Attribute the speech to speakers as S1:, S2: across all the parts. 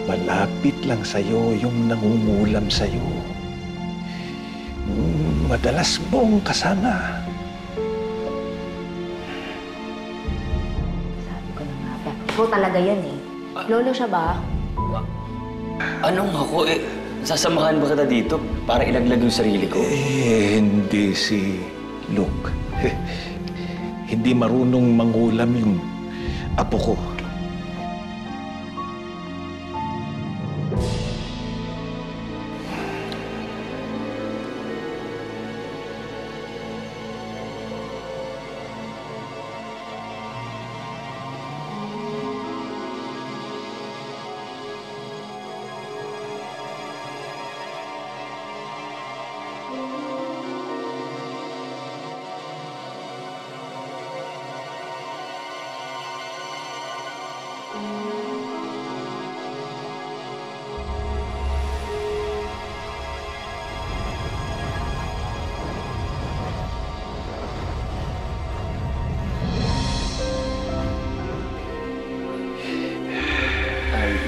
S1: Malapit lang sa'yo yung nangungulam sa'yo. Madalas mong kasama.
S2: Sabi ko na nga ba, ikaw talaga yan eh. Lolo siya ba?
S3: Anong ako eh? Sasamahan ba kita dito para ilaglag yung sarili ko?
S1: Hindi si Luke. Hindi marunong manghulam yung apo ko.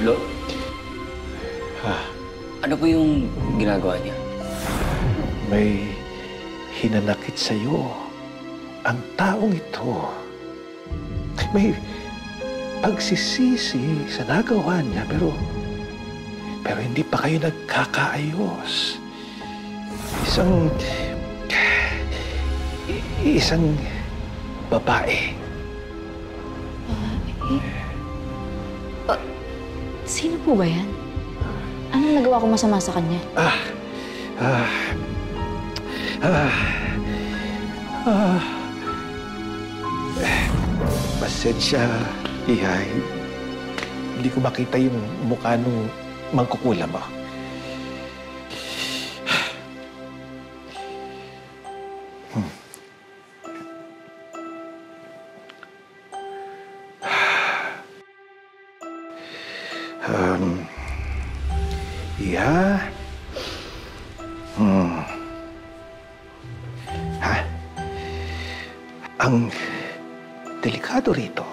S3: Lo? Ano po yung ginagawa niya?
S1: May hinanakit sa'yo ang taong ito. May pagsisisi sa nagawa niya, pero hindi pa kayo nagkakaayos. Isang babae.
S2: Sino po ba yan? Anong nagawa ko masama sa kanya?
S1: Pasensya, Ihay. Hindi ko makita yung mukha nung mangkukulam mo. Yeah. Ang delikado rito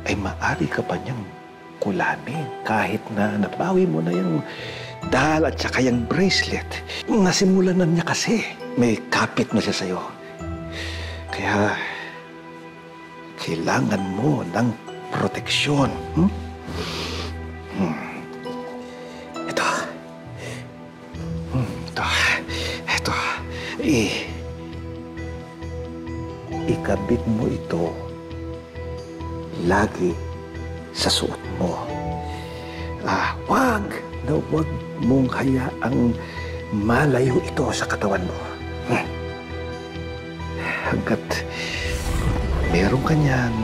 S1: ay maaari ka pa niyang kulamin kahit na nabawi mo na yung dahal at saka yung bracelet. Nasimulan na niya kasi. May kapit na siya sa'yo. Kaya kailangan mo ng proteksyon. Ito. Ikabit mo ito lagi sa suot mo. Wag mong hayaang malayo ito sa katawan mo. Hanggat meron ka niyan,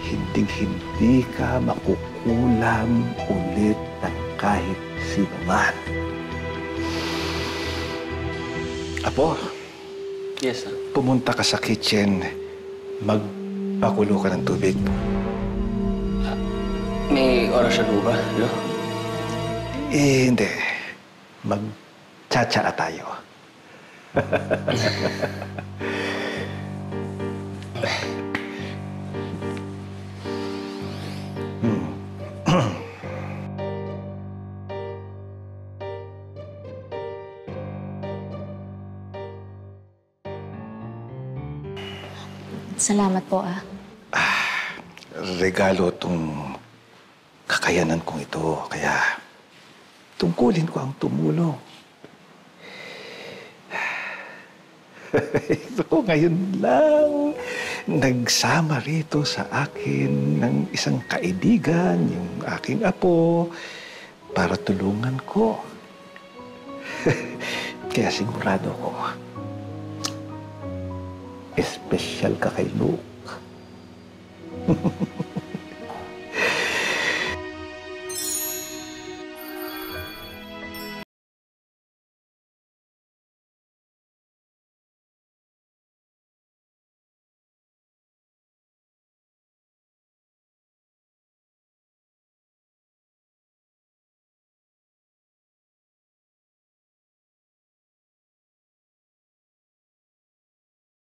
S1: hindi ka makukulam ulit ng kahit sino man. Apo?
S3: Yes, sir.
S1: Pumunta ka sa kitchen. Magpakulo ka ng tubig.
S3: May orasyon po ba, Lo?
S1: Hindi. Magtsatsaa tayo.
S2: Salamat po,
S1: Regalo tong kakayanan kong ito. Kaya tungkulin ko ang tumulong. Ito ngayon lang nagsama rito sa akin ng isang kaibigan, yung aking apo, para tulungan ko. Kaya sigurado ko, espesyal ka kay Luke.